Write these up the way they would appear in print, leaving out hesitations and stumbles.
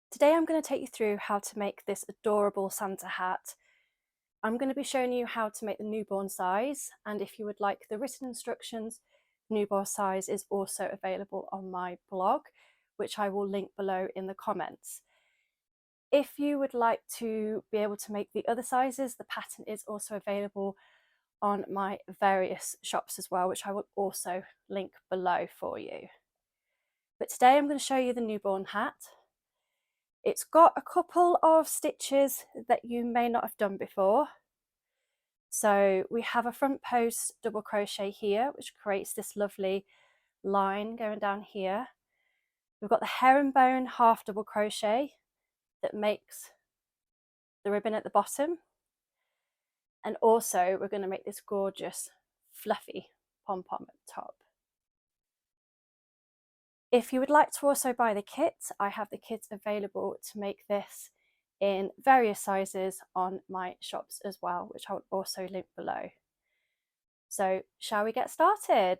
Today I'm going to take you through how to make this adorable Santa hat. I'm going to be showing you how to make the newborn size, and if you would like the written instructions, newborn size is also available on my blog, which I will link below in the comments. If you would like to be able to make the other sizes, the pattern is also available on my various shops as well, which I will also link below for you. But today I'm going to show you the newborn hat. It's got a couple of stitches that you may not have done before. So we have a front post double crochet here, which creates this lovely line going down here. We've got the herringbone half double crochet that makes the ribbon at the bottom. And also we're going to make this gorgeous fluffy pom-pom at the top. If you would like to also buy the kit, I have the kit available to make this in various sizes on my shops as well, which I will also link below. So shall we get started?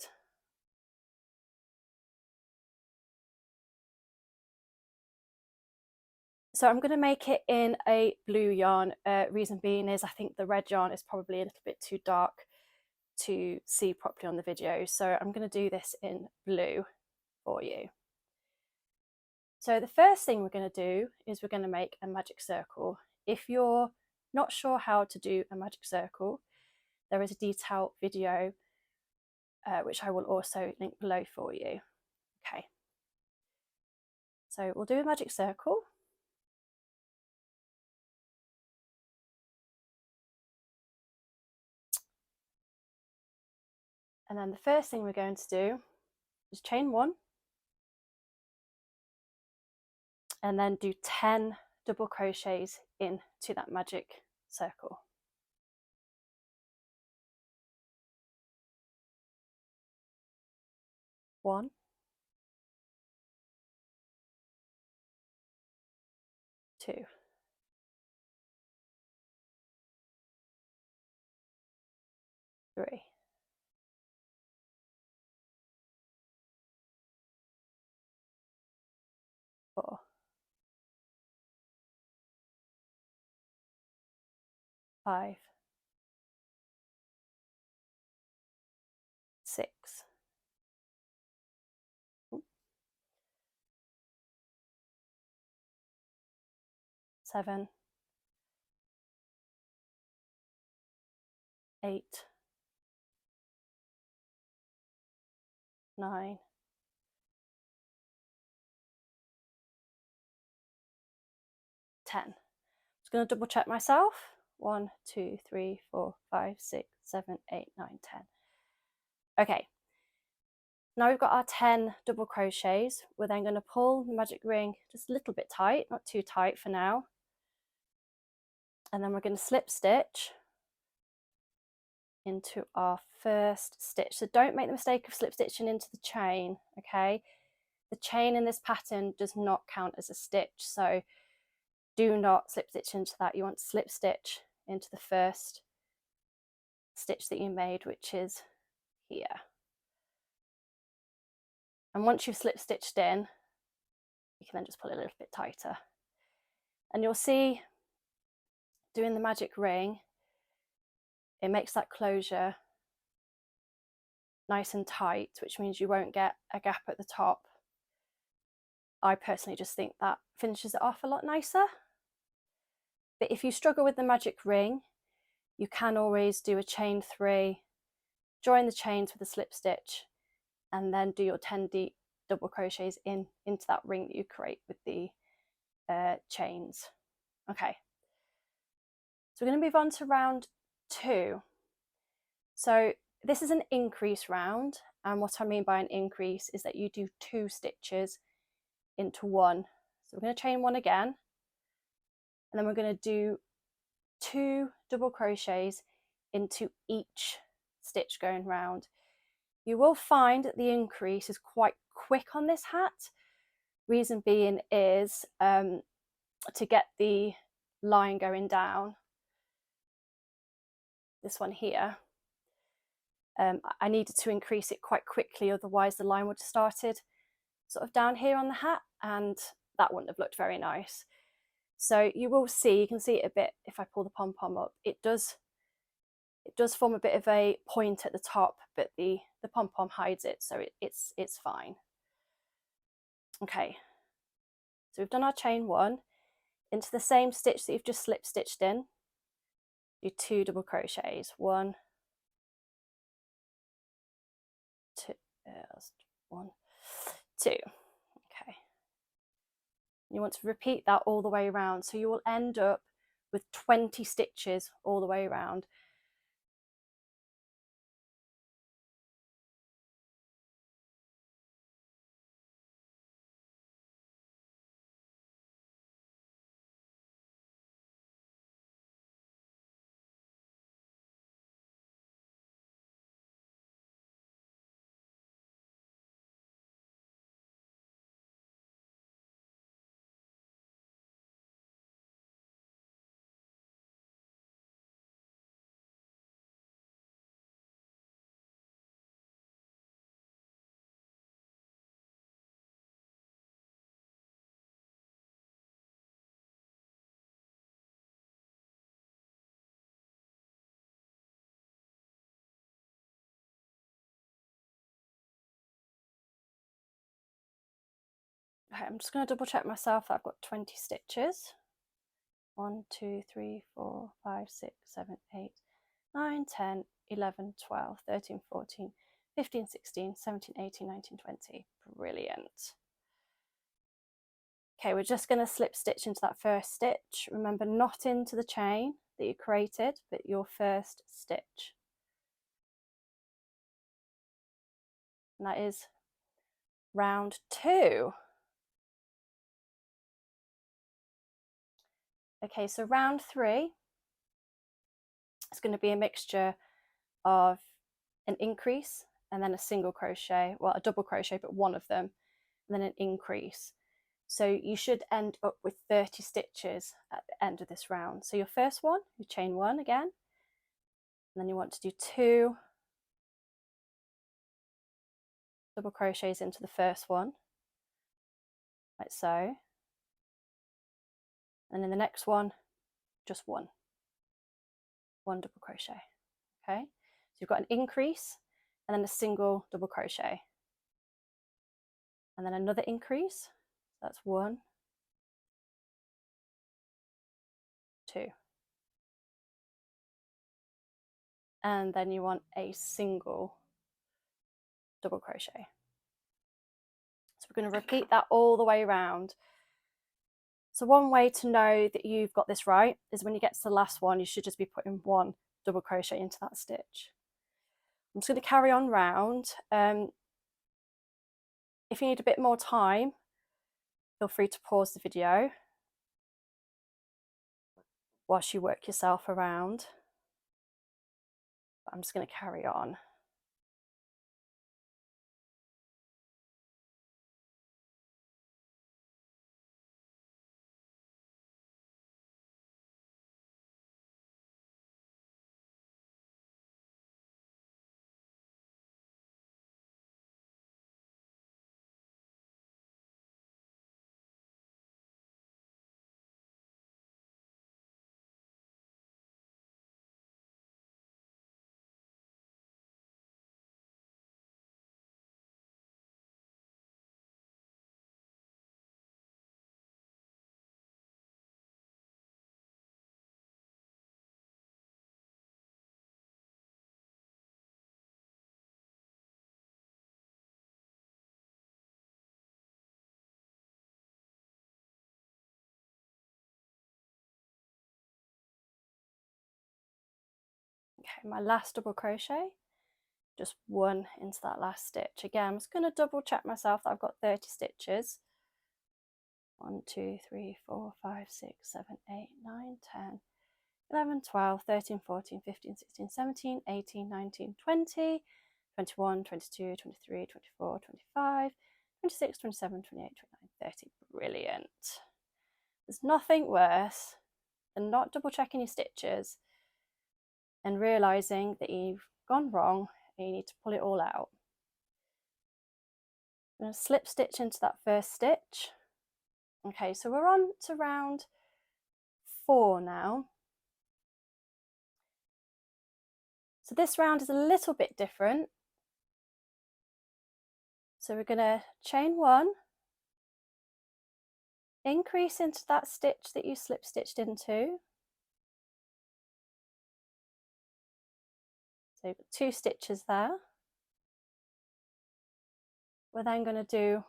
So I'm going to make it in a blue yarn. Reason being is I think the red yarn is probably a little bit too dark to see properly on the video. So I'm going to do this in blue for you. So the first thing we're going to do is we're going to make a magic circle. If you're not sure how to do a magic circle, there is a detailed video which I will also link below for you. Okay, so we'll do a magic circle. And then the first thing we're going to do is chain 1 and then do 10 double crochets into that magic circle. 1, 2, 3, 4, 5, 6, 7, 8, 9, 10. I'm just going to double check myself. 1, 2, 3, 4, 5, 6, 7, 8, 9, 10. Okay, now we've got our 10 double crochets. We're then going to pull the magic ring just a little bit tight, not too tight for now. And then we're going to slip stitch into our first stitch. So don't make the mistake of slip stitching into the chain, okay? The chain in this pattern does not count as a stitch, so do not slip stitch into that. You want to slip stitch into the first stitch that you made, which is here. And once you've slip stitched in, you can then just pull it a little bit tighter. And you'll see, doing the magic ring, it makes that closure nice and tight, which means you won't get a gap at the top. I personally just think that finishes it off a lot nicer. But if you struggle with the magic ring, you can always do a chain 3, join the chains with a slip stitch, and then do your 10 deep double crochets into that ring that you create with the chains. Okay, so we're going to move on to round 2. So this is an increase round, and what I mean by an increase is that you do 2 stitches into 1. So we're going to chain 1 again, and then we're going to do 2 double crochets into each stitch going round. You will find that the increase is quite quick on this hat. Reason being is to get the line going down, this one here, I needed to increase it quite quickly, otherwise the line would have started sort of down here on the hat, and that wouldn't have looked very nice. So you will see, you can see it a bit if I pull the pom-pom up, it does form a bit of a point at the top, but the pom-pom hides it, so it's fine. Okay, so we've done our chain 1. Into the same stitch that you've just slip stitched in, do 2 double crochets. 1, 2, 1, 2. Okay. You want to repeat that all the way around, so you will end up with 20 stitches all the way around. Okay, I'm just going to double check myself that I've got 20 stitches. 1, 2, 3, 4, 5, 6, 7, 8, 9, 10, 11, 12, 13, 14, 15, 16, 17, 18, 19, 20. Brilliant. Okay, we're just going to slip stitch into that first stitch. Remember, not into the chain that you created, but your first stitch. And that is round 2. Okay, so round 3 is going to be a mixture of an increase and then a single crochet, well, a double crochet, but one of them, and then an increase. So you should end up with 30 stitches at the end of this round. So your first one, you chain 1 again, and then you want to do 2 double crochets into the first one, like so. And in the next one, just one double crochet. Okay, so you've got an increase and then a single double crochet, and then another increase. That's 1, 2, and then you want a single double crochet. So we're going to repeat that all the way around. So one way to know that you've got this right is when you get to the last one, you should just be putting 1 double crochet into that stitch. I'm just going to carry on round. If you need a bit more time, feel free to pause the video whilst you work yourself around. But I'm just going to carry on. Okay, my last double crochet, just 1 into that last stitch. Again, I'm just going to double check myself that I've got 30 stitches. 1, 2, 3, 4, 5, 6, 7, 8, 9, 10, 11, 12, 13, 14, 15, 16, 17, 18, 19, 20, 21, 22, 23, 24, 25, 26, 27, 28, 29, 30. Brilliant. There's nothing worse than not double checking your stitches and realizing that you've gone wrong and you need to pull it all out. I'm going to slip stitch into that first stitch, Okay, so we're on to round 4 now. So this round is a little bit different. So we're going to chain 1, increase into that stitch that you slip stitched into. So you've got 2 stitches there. We're then going to do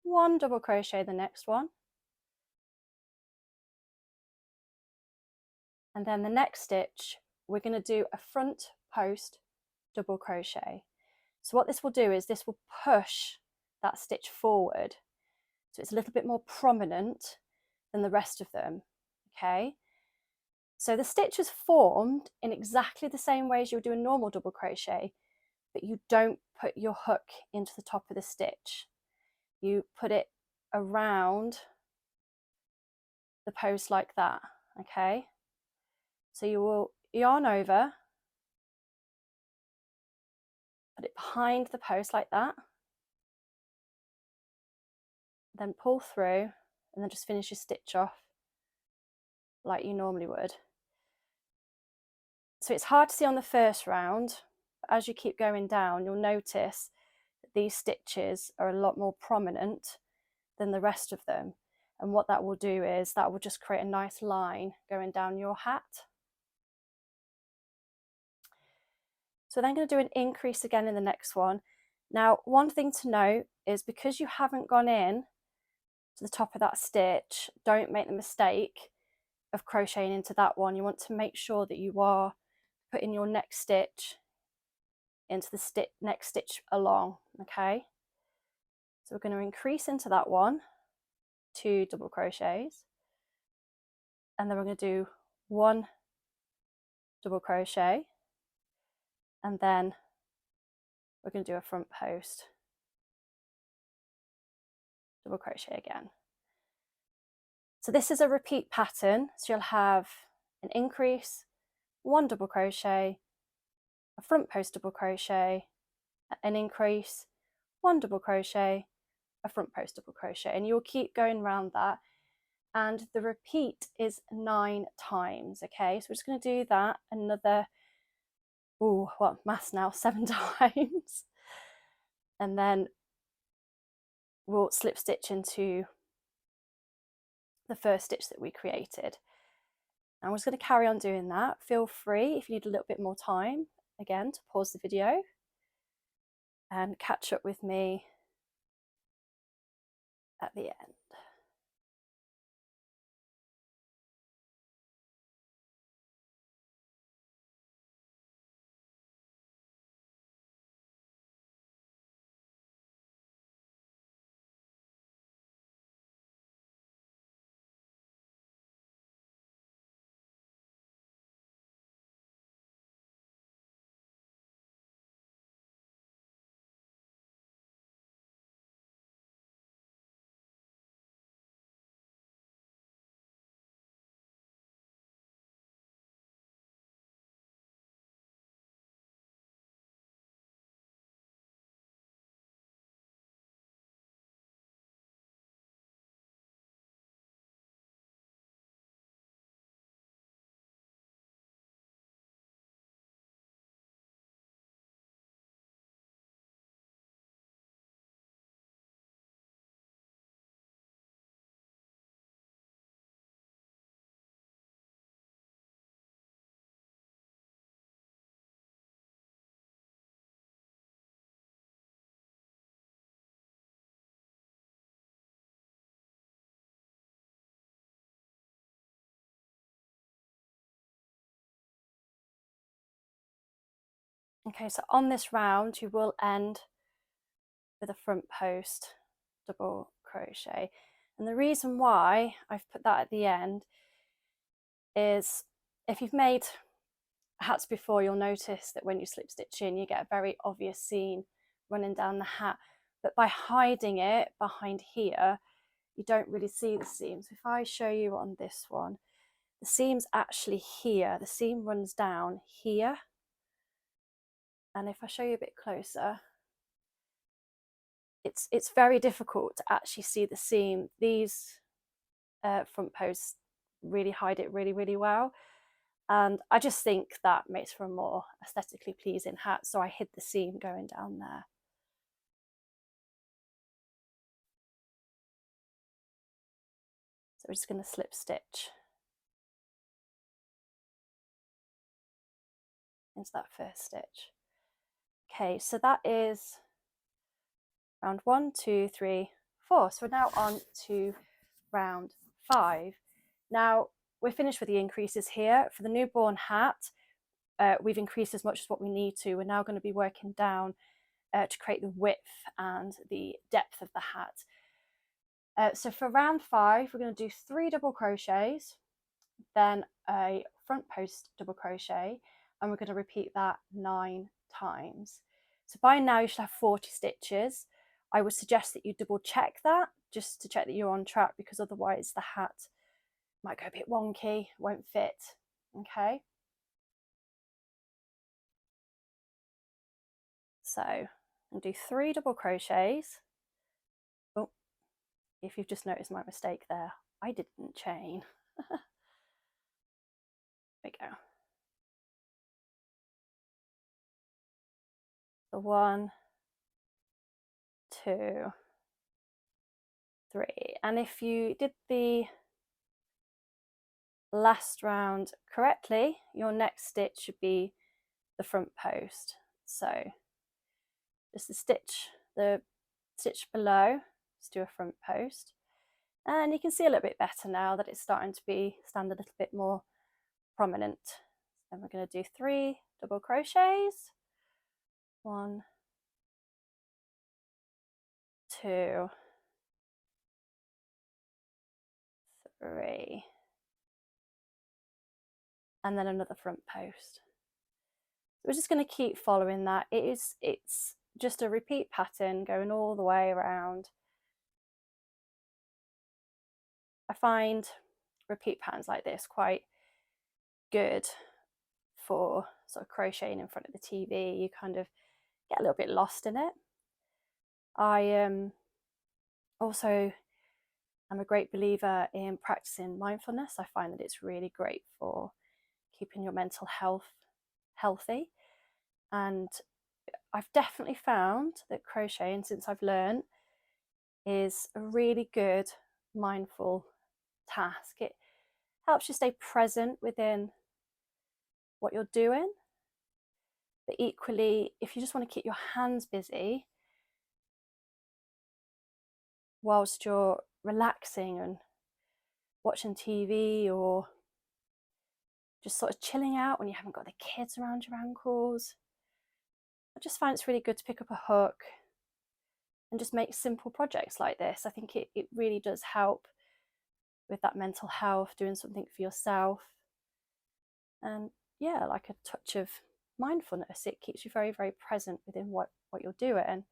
1 double crochet the next one. And then the next stitch, we're going to do a front post double crochet. So what this will do is this will push that stitch forward. So it's a little bit more prominent than the rest of them, okay? So the stitch is formed in exactly the same way as you'll do a normal double crochet, but you don't put your hook into the top of the stitch. You put it around the post like that, okay? So you will yarn over, put it behind the post like that, then pull through, and then just finish your stitch off like you normally would. So it's hard to see on the first round, but as you keep going down, you'll notice that these stitches are a lot more prominent than the rest of them. And what that will do is that will just create a nice line going down your hat. So then I'm going to do an increase again in the next one. Now, one thing to note is because you haven't gone in to the top of that stitch, don't make the mistake of crocheting into that one. You want to make sure that you are putting your next stitch into the next stitch along, okay? So we're going to increase into that one, 2 double crochets, and then we're going to do 1 double crochet, and then we're going to do a front post double crochet again. So this is a repeat pattern, so you'll have an increase, 1 double crochet, a front post double crochet, an increase, 1 double crochet, a front post double crochet, and you'll keep going around that, and the repeat is 9 times, okay? So we're just going to do that another, oh, what maths now, 7 times, and then we'll slip stitch into the first stitch that we created. And we're just going to carry on doing that. Feel free, if you need a little bit more time, again, to pause the video and catch up with me at the end. Okay, so on this round, you will end with a front post double crochet. And the reason why I've put that at the end is if you've made hats before, you'll notice that when you slip stitch in, you get a very obvious seam running down the hat. But by hiding it behind here, you don't really see the seams. If I show you on this one, the seam's actually here. The seam runs down here. And if I show you a bit closer, it's very difficult to actually see the seam. These front posts really hide it really well, and I just think that makes for a more aesthetically pleasing hat, so I hid the seam going down there. So we're just going to slip stitch into that first stitch. Okay, so that is round 1, 2, 3, 4. So we're now on to round 5. Now we're finished with the increases here. For the newborn hat, we've increased as much as what we need to. We're now going to be working down to create the width and the depth of the hat. So for round 5, we're going to do 3 double crochets, then a front post double crochet, and we're going to repeat that 9 times. So by now you should have 40 stitches. I would suggest that you double check that just to check that you're on track, because otherwise the hat might go a bit wonky, won't fit. Okay. So I'll do 3 double crochets. Oh, if you've just noticed my mistake there, I didn't chain. There we go. So 1, 2, 3. And if you did the last round correctly, your next stitch should be the front post. So just the stitch below, let's do a front post. And you can see a little bit better now that it's starting to stand a little bit more prominent. Then we're going to do 3 double crochets. 1, 2, 3, and then another front post. We're just going to keep following that. It's just a repeat pattern going all the way around. I find repeat patterns like this quite good for sort of crocheting in front of the TV. You kind of get a little bit lost in it. I also am a great believer in practicing mindfulness. I find that it's really great for keeping your mental health healthy, and I've definitely found that crocheting, since I've learned, is a really good mindful task. It helps you stay present within what you're doing, but equally, if you just want to keep your hands busy whilst you're relaxing and watching TV, or just sort of chilling out when you haven't got the kids around your ankles, I just find it's really good to pick up a hook and just make simple projects like this. I think it really does help with that mental health, doing something for yourself. And yeah, like a touch of mindfulness. It keeps you very present within what you're doing.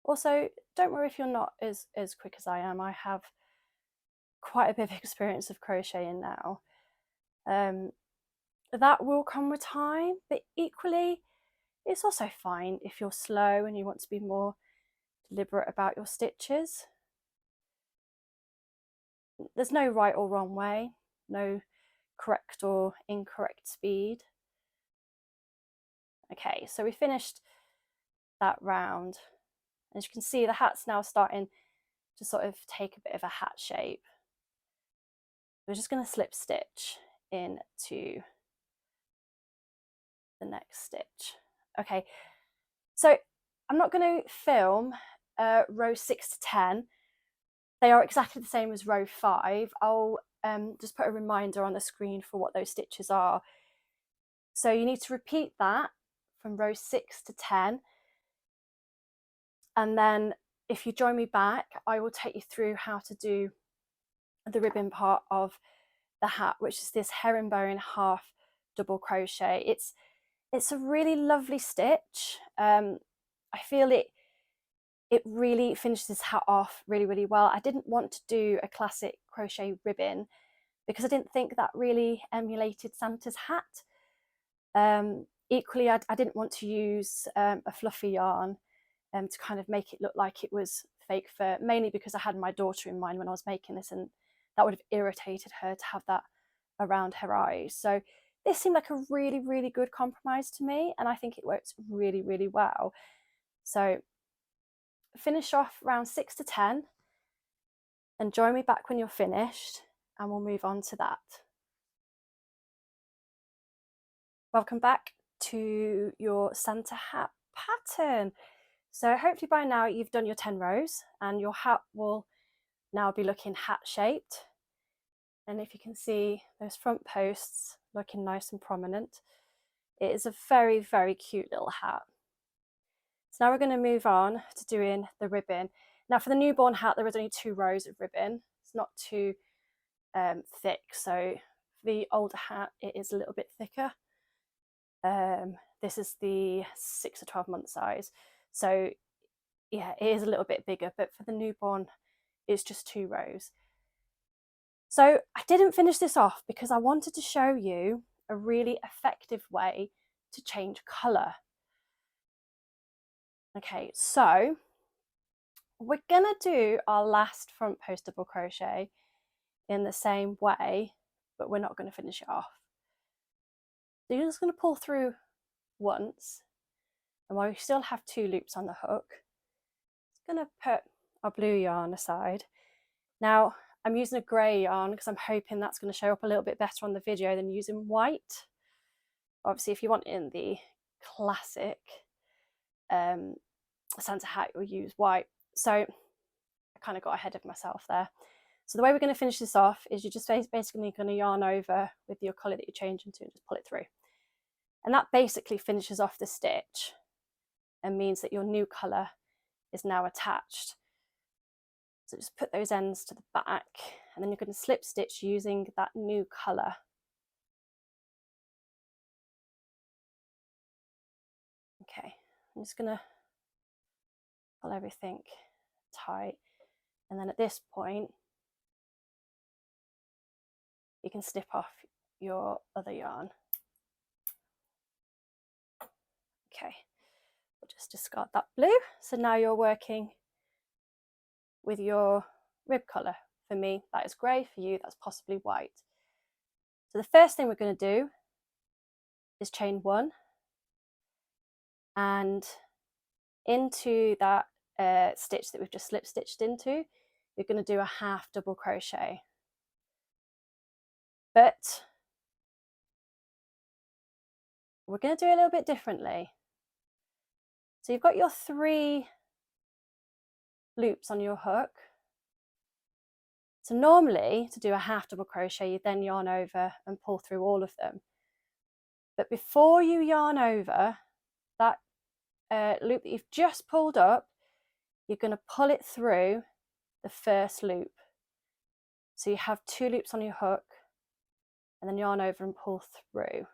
Also, don't worry if you're not as quick as I am. I have quite a bit of experience of crocheting now. That will come with time, but equally, it's also fine if you're slow and you want to be more deliberate about your stitches. There's no right or wrong way, no correct or incorrect speed. Okay, so we finished that round. As you can see, the hat's now starting to sort of take a bit of a hat shape. We're just going to slip stitch into the next stitch. Okay, so I'm not going to film row 6 to 10. They are exactly the same as row 5. I'll just put a reminder on the screen for what those stitches are. So you need to repeat that from row 6 to 10. And then if you join me back, I will take you through how to do the ribbon part of the hat, which is this herringbone half double crochet. It's a really lovely stitch. I feel it really finished this hat off really, really well. I didn't want to do a classic crochet ribbon because I didn't think that really emulated Santa's hat. Equally, I didn't want to use a fluffy yarn to kind of make it look like it was fake fur, mainly because I had my daughter in mind when I was making this, and that would have irritated her to have that around her eyes. So this seemed like a really, really good compromise to me, and I think it works really, really well. So finish off round 6 to 10 and join me back when you're finished, and we'll move on to that. Welcome back to your Santa hat pattern. So hopefully by now you've done your 10 rows and your hat will now be looking hat shaped. And if you can see those front posts looking nice and prominent, it is a very, very cute little hat. So now we're going to move on to doing the ribbon. Now for the newborn hat, there is only 2 rows of ribbon. It's not too thick. So for the older hat, it is a little bit thicker. This is the 6 to 12 month size. So yeah, it is a little bit bigger, but for the newborn, it's just 2 rows. So I didn't finish this off because I wanted to show you a really effective way to change colour. Okay, so we're gonna do our last front post double crochet in the same way, but we're not going to finish it off. So you're just going to pull through once, and while we still have 2 loops on the hook, I'm going to put our blue yarn aside. Now I'm using a grey yarn because I'm hoping that's going to show up a little bit better on the video than using white. Obviously, if you want in the classic Santa hat, you'll use white. So I kind of got ahead of myself there. So the way we're going to finish this off is you're just basically going to yarn over with your colour that you're changing to and just pull it through. And that basically finishes off the stitch and means that your new colour is now attached. So just put those ends to the back, and then you're going to slip stitch using that new colour. Okay, I'm just going to pull everything tight, and then at this point you can snip off your other yarn. Okay, we'll just discard that blue. So now you're working with your rib colour. For me, that is grey. For you, that's possibly white. So the first thing we're going to do is chain 1, and into that stitch that we've just slip stitched into, you're going to do a half double crochet. But we're going to do it a little bit differently. So you've got your 3 loops on your hook. So normally to do a half double crochet, you then yarn over and pull through all of them. But before you yarn over that loop that you've just pulled up, you're going to pull it through the first loop. So you have 2 loops on your hook and then yarn over and pull through.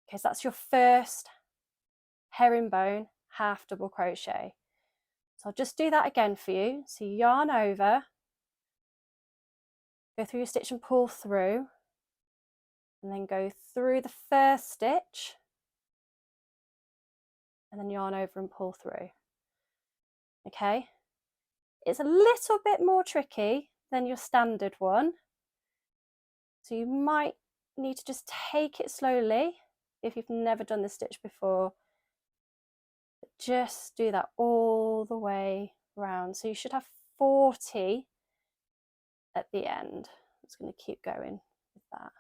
Okay, so that's your first herringbone half double crochet. So I'll just do that again for you. So you yarn over, go through your stitch and pull through, and then go through the first stitch and then yarn over and pull through. Okay, it's a little bit more tricky than your standard one, so you might need to just take it slowly if you've never done this stitch before. But just do that all the way around. So you should have 40 at the end. I'm just going to keep going with that.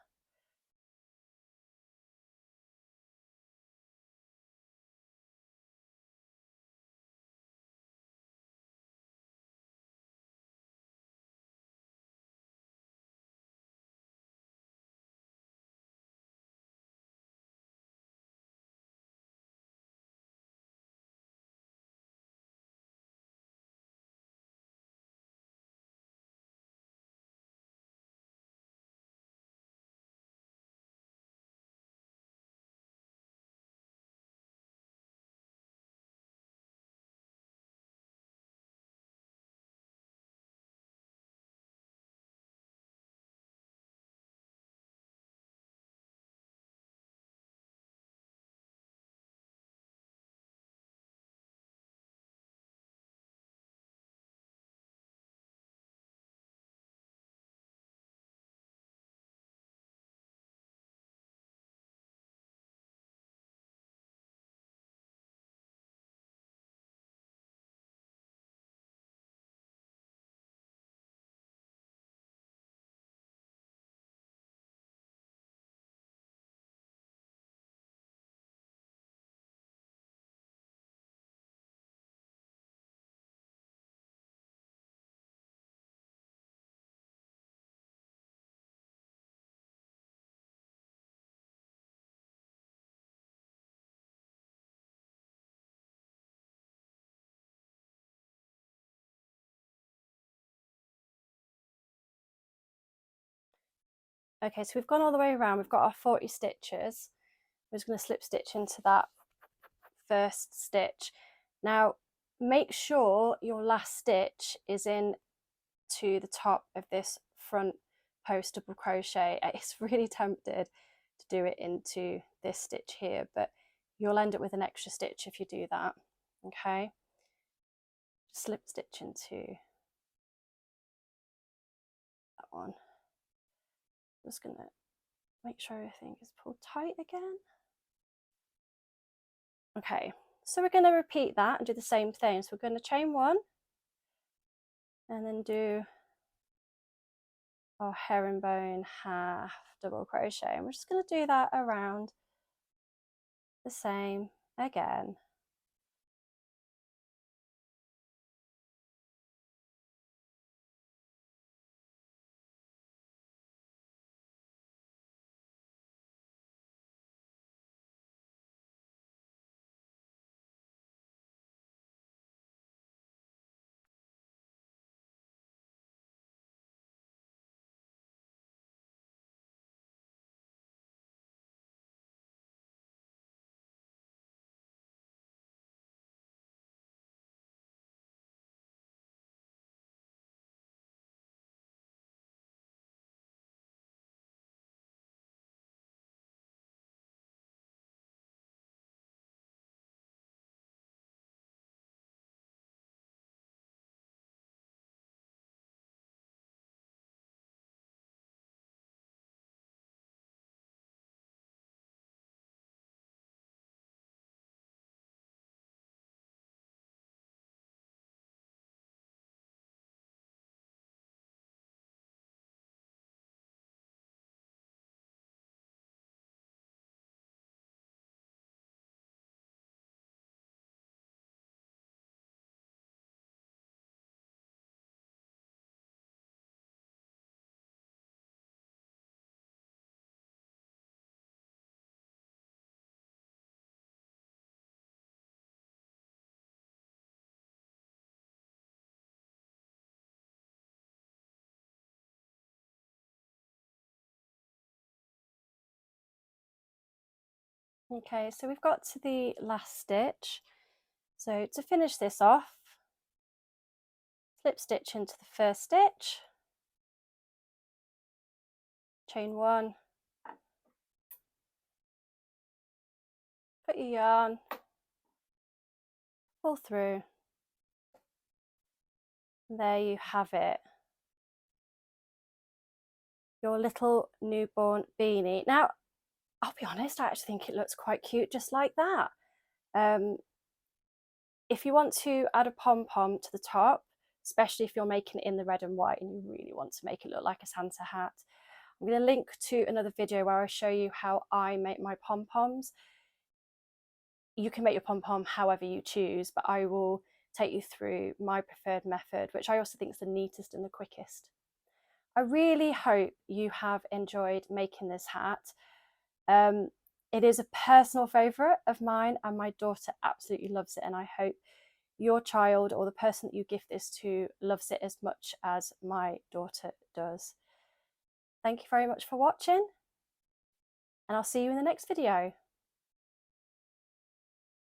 Okay, so we've gone all the way around, we've got our 40 stitches. We're just going to slip stitch into that first stitch. Now make sure your last stitch is in to the top of this front post double crochet. It's really tempted to do it into this stitch here, but you'll end up with an extra stitch if you do that. Okay, slip stitch into that one. Just gonna make sure everything is pulled tight again. Okay, so we're going to repeat that and do the same thing. So we're going to chain one and then do our herringbone half double crochet, and we're just going to do that around the same again. Okay, so we've got to the last stitch. So to finish this off, slip stitch into the first stitch, chain one, put your yarn, pull through, and there you have it, your little newborn beanie. Now I'll be honest, I actually think it looks quite cute just like that. If you want to add a pom-pom to the top, especially if you're making it in the red and white and you really want to make it look like a Santa hat, I'm going to link to another video where I show you how I make my pom-poms. You can make your pom-pom however you choose, but I will take you through my preferred method, which I also think is the neatest and the quickest. I really hope you have enjoyed making this hat. It is a personal favourite of mine and my daughter absolutely loves it, and I hope your child or the person that you gift this to loves it as much as my daughter does. Thank you very much for watching, and I'll see you in the next video.